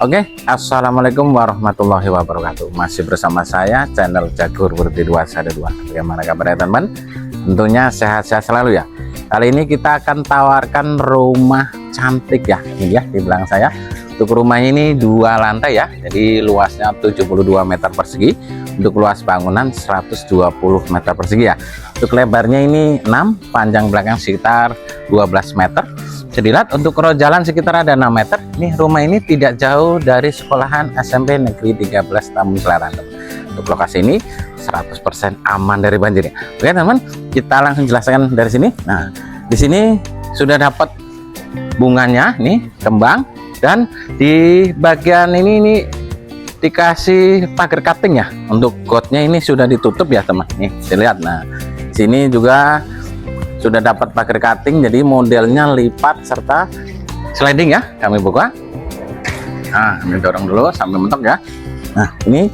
Oke, assalamualaikum warahmatullahi wabarakatuh. Masih bersama saya channel Jagur Berarti 212. Bagaimana kabarnya teman-teman? Tentunya sehat-sehat selalu ya. Kali ini kita akan tawarkan rumah cantik ya. Ini ya di belakang saya. Untuk rumahnya ini 2 lantai ya. Jadi luasnya 72 meter persegi. Untuk luas bangunan 120 meter persegi ya. Untuk lebarnya ini 6, panjang belakang sekitar 12 meter. Jadi untuk row jalan sekitar ada 6 meter. Nih rumah ini tidak jauh dari sekolahan SMP Negeri 13 Tambun Selatan. Untuk lokasi ini 100% aman dari banjir ya. Oke teman, kita langsung jelaskan dari sini. Nah, di sini sudah dapat bunganya nih, kembang, dan di bagian ini dikasih pagar cutting ya. Untuk gotnya ini sudah ditutup ya teman. Nih, dilihat. Nah, sini juga sudah dapat pagar cutting, jadi modelnya lipat serta sliding ya. Kami buka. Nah, ini dorong dulu sampai mentok ya. Nah, ini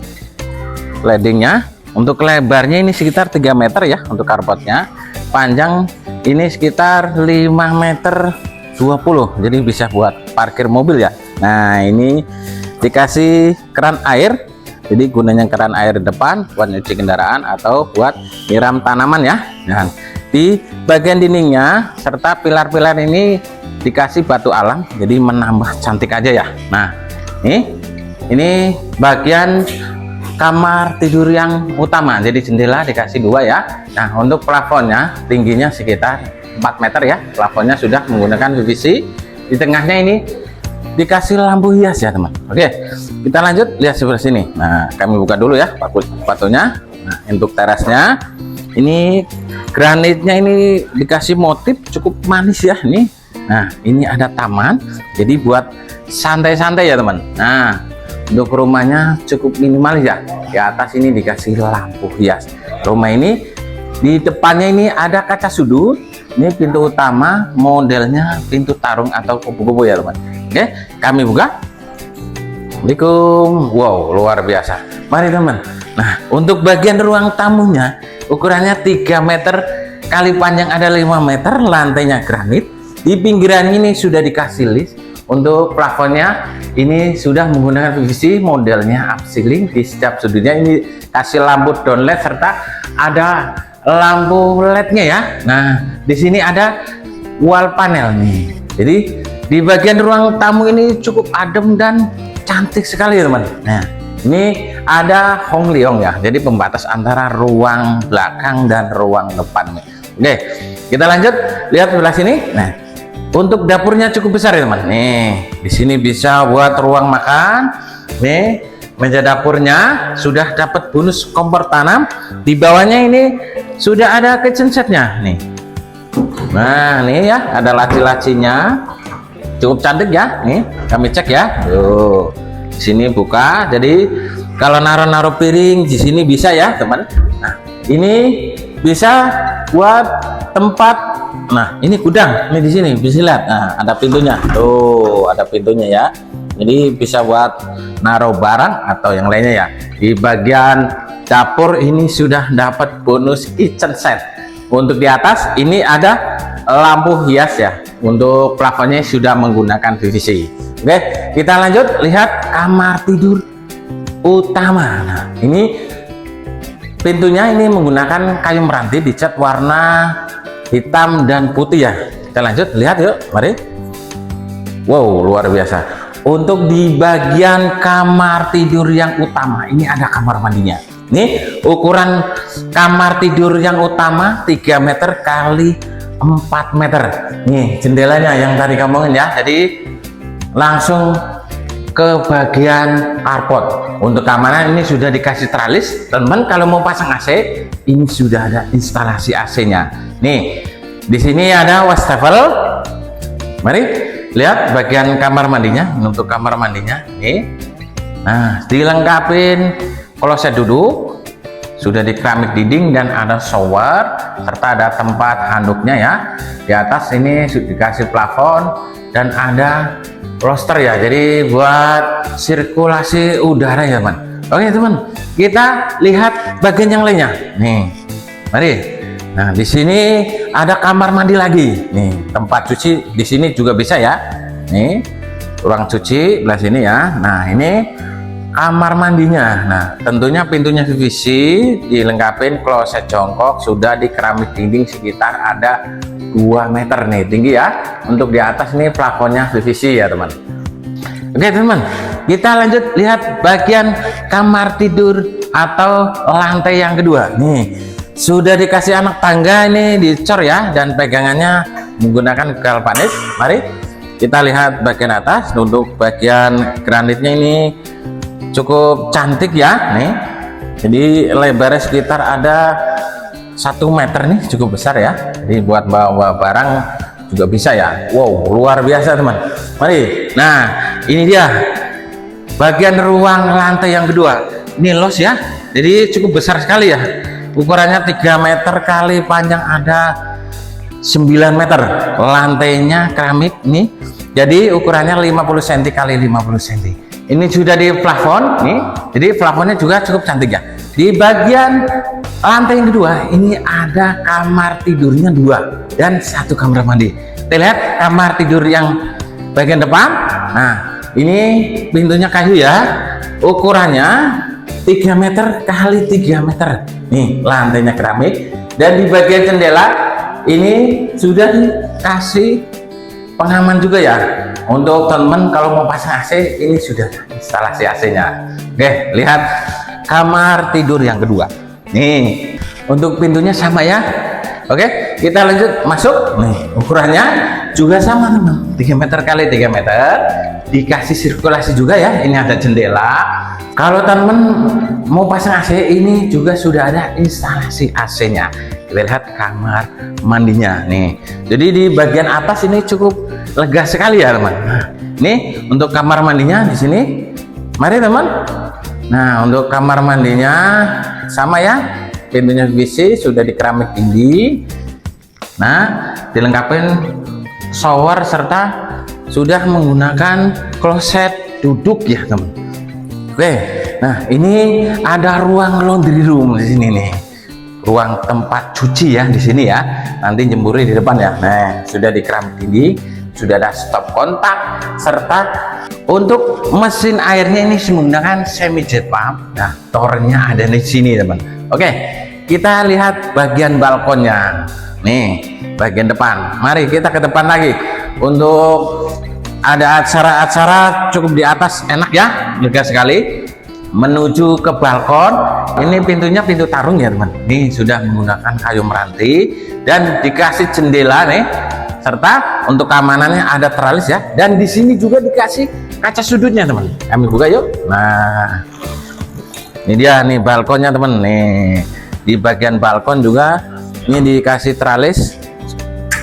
slidingnya. Untuk lebarnya ini sekitar 3 meter ya untuk carportnya. Panjang ini sekitar 5 meter 20, jadi bisa buat parkir mobil ya. Nah, ini dikasih keran air, jadi gunanya keran air depan buat nyuci kendaraan atau buat nyiram tanaman ya. Nah, di bagian dindingnya serta pilar-pilar ini dikasih batu alam, jadi menambah cantik aja ya. Nah, ini bagian kamar tidur yang utama, jadi jendela dikasih 2 ya. Nah, untuk plafonnya tingginya sekitar 4 meter ya. Plafonnya sudah menggunakan PVC. Di tengahnya ini dikasih lampu hias ya teman. Oke, kita lanjut lihat sebelah sini. Nah, kami buka dulu ya batunya. Nah, untuk terasnya ini granitnya ini dikasih motif cukup manis ya nih. Nah, ini ada taman, jadi buat santai-santai ya teman. Nah, untuk rumahnya cukup minimalis ya. Di atas ini dikasih lampu hias. Rumah ini di depannya ini ada kaca sudut. Ini pintu utama, modelnya pintu tarung atau kupu-kupu ya teman. Oke, kami buka. Assalamualaikum. Wow, luar biasa. Mari teman. Nah, untuk bagian ruang tamunya ukurannya 3 meter kali panjang ada 5 meter, lantainya granit. Di pinggiran ini sudah dikasih list. Untuk plafonnya ini sudah menggunakan PVC, modelnya up ceiling. Di setiap sudutnya ini kasih lampu downlight serta ada lampu LED-nya ya. Nah, di sini ada wall panel nih. Jadi di bagian ruang tamu ini cukup adem dan cantik sekali teman. Nah, ini ada Hong Leong ya, jadi pembatas antara ruang belakang dan ruang depan. Oke, kita lanjut lihat sebelah sini. Nah, untuk dapurnya cukup besar ya teman. Nih, di sini bisa buat ruang makan. Nih, meja dapurnya sudah dapat bonus kompor tanam. Di bawahnya ini sudah ada kitchen setnya nih. Nah, nih ya, ada laci-lacinya. Cukup cantik ya. Nih, kami cek ya. Tuh. Di sini buka, jadi kalau naruh-naruh piring di sini bisa ya teman. Nah, ini bisa buat tempat. Nah, ini gudang, ini di sini bisa lihat. Nah, ada pintunya. Tuh, ada pintunya ya. Jadi bisa buat naruh barang atau yang lainnya ya. Di bagian dapur ini sudah dapat bonus kitchen set. Untuk di atas ini ada lampu hias ya. Untuk plafonnya sudah menggunakan PVC. Oke, kita lanjut lihat kamar tidur utama. Nah, ini pintunya ini menggunakan kayu meranti dicat warna hitam dan putih ya. Kita lanjut lihat yuk, mari. Wow, luar biasa. Untuk di bagian kamar tidur yang utama ini ada kamar mandinya. Nih ukuran kamar tidur yang utama 3 meter kali 4 meter. Nih jendelanya yang tadi ngomongin ya. Jadi langsung ke bagian carport. Untuk keamanan ini sudah dikasih tralis. Teman kalau mau pasang AC ini sudah ada instalasi AC-nya. Nih di sini ada wastafel. Mari lihat bagian kamar mandinya. Untuk kamar mandinya nih. Nah, dilengkapin kloset duduk, sudah di keramik dinding dan ada shower serta ada tempat handuknya ya. Di atas ini sudah dikasih plafon dan ada roster ya, jadi buat sirkulasi udara ya teman. Oke teman, kita lihat bagian yang lainnya nih, mari. Nah, di sini ada kamar mandi lagi nih, tempat cuci di sini juga bisa ya nih. ruang cuci belah sini ya. Nah ini kamar mandinya. Nah tentunya pintunya PVC, dilengkapin kloset jongkok, sudah di keramik dinding sekitar ada 2 meter nih tinggi ya. Untuk di atas nih plafonnya PVC ya teman. Oke teman, kita lanjut lihat bagian kamar tidur atau lantai yang kedua. Nih sudah dikasih anak tangga, ini dicor ya, dan pegangannya menggunakan galvanis. Mari kita lihat bagian atas. Untuk bagian granitnya ini cukup cantik ya nih. Jadi lebarnya sekitar ada 1 meter nih, cukup besar ya. Jadi buat bawa barang juga bisa ya. Wow, luar biasa teman. Mari. Nah ini dia bagian ruang lantai yang kedua. Ini los ya, jadi cukup besar sekali ya. Ukurannya 3 meter kali panjang ada 9 meter. Lantainya keramik nih, jadi ukurannya 50 cm kali 50 cm. Ini sudah di plafon nih, jadi plafonnya juga cukup cantik ya. Di bagian lantai yang kedua ini ada kamar tidurnya 2 dan 1 kamar mandi. Kita lihat kamar tidur yang bagian depan. Nah ini pintunya kayu ya, ukurannya 3 meter kali 3 meter. Nih lantainya keramik, dan di bagian jendela ini sudah dikasih pengaman juga ya. Untuk teman kalau mau pasang AC, ini sudah instalasi AC-nya. Oke, lihat kamar tidur yang kedua. Nih untuk pintunya sama ya. Oke, kita lanjut masuk. Nih ukurannya juga sama teman, 3 meter kali 3 meter, dikasih sirkulasi juga ya. Ini ada jendela. Kalau teman mau pasang AC, ini juga sudah ada instalasi AC-nya. Kita lihat kamar mandinya nih. Jadi di bagian atas ini cukup lega sekali ya teman. Nah, ini untuk kamar mandinya di sini. Mari teman. Nah untuk kamar mandinya sama ya, pintunya PVC, sudah di keramik tinggi. Nah dilengkapi shower serta sudah menggunakan kloset duduk ya teman. Oke, nah ini ada ruang laundry room di sini nih, ruang tempat cuci ya di sini ya. Nanti jemurnya di depan ya. Nah sudah di keramik tinggi, sudah ada stop kontak, serta untuk mesin airnya ini menggunakan semi jet pump. Nah tornya ada di sini teman. Oke, kita lihat bagian balkonnya. Nih bagian depan. Mari kita ke depan lagi. Untuk ada acara-acara cukup di atas, enak ya, lega sekali. Menuju ke balkon, ini pintunya pintu tarung ya teman. Ini sudah menggunakan kayu meranti dan dikasih jendela nih, serta untuk keamanannya ada teralis ya. Dan di sini juga dikasih kaca sudutnya teman. Kami buka yuk. Nah ini dia nih balkonnya teman. Nih di bagian balkon juga ini dikasih teralis,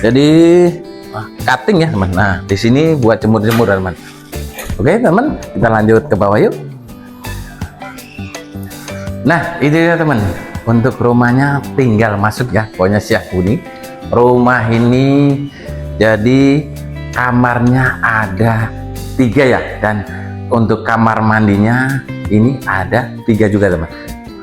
jadi cutting ya teman. Nah di sini buat jemur-jemur teman. Oke teman, kita lanjut ke bawah yuk. Nah ini dia teman, untuk rumahnya tinggal masuk ya, pokoknya siap huni. Rumah ini jadi kamarnya ada 3 ya, dan untuk kamar mandinya ini ada 3 juga teman.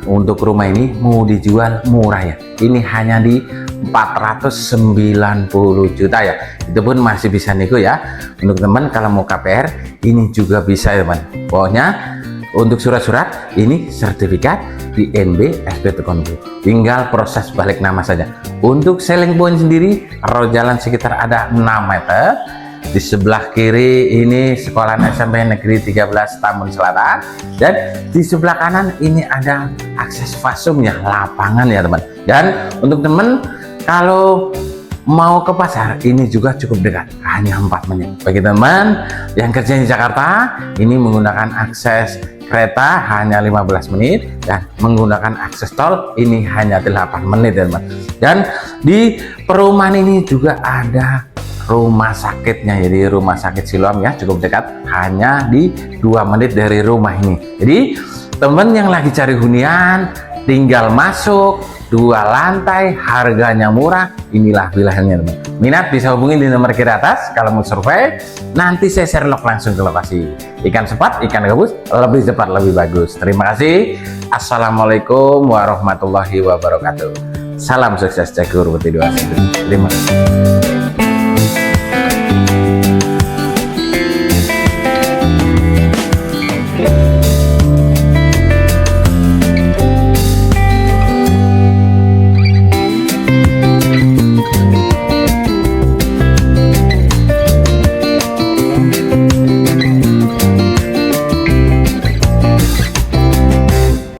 Untuk rumah ini mau dijual murah ya, ini hanya di 490 juta ya. Itu pun masih bisa nego ya. Untuk teman kalau mau KPR ini juga bisa ya teman. Pokoknya untuk surat-surat ini sertifikat DNB SPT Konbu, tinggal proses balik nama saja. Untuk selling point sendiri, road jalan sekitar ada 6 meter. Di sebelah kiri ini sekolah SMP Negeri 13 Tambun Selatan, dan di sebelah kanan ini ada akses fasumnya, lapangan ya teman. Dan untuk teman kalau mau ke pasar ini juga cukup dekat, hanya 4 menit. Bagi teman yang kerja di Jakarta ini menggunakan akses kereta hanya 15 menit, dan menggunakan akses tol ini hanya 8 menit ya teman. Dan di perumahan ini juga ada rumah sakitnya, jadi rumah sakit Siloam ya, cukup dekat, hanya di 2 menit dari rumah ini. Jadi teman yang lagi cari hunian tinggal masuk, 2 lantai, harganya murah, inilah wilayahnya teman. Minat bisa hubungi di nomor kiri atas. Kalau mau survei nanti saya share log langsung ke lokasi. Ikan sepat, ikan gabus, lebih cepat lebih bagus. Terima kasih. Assalamualaikum warahmatullahi wabarakatuh. Salam sukses Cekur Betiduasi. Terima kasih.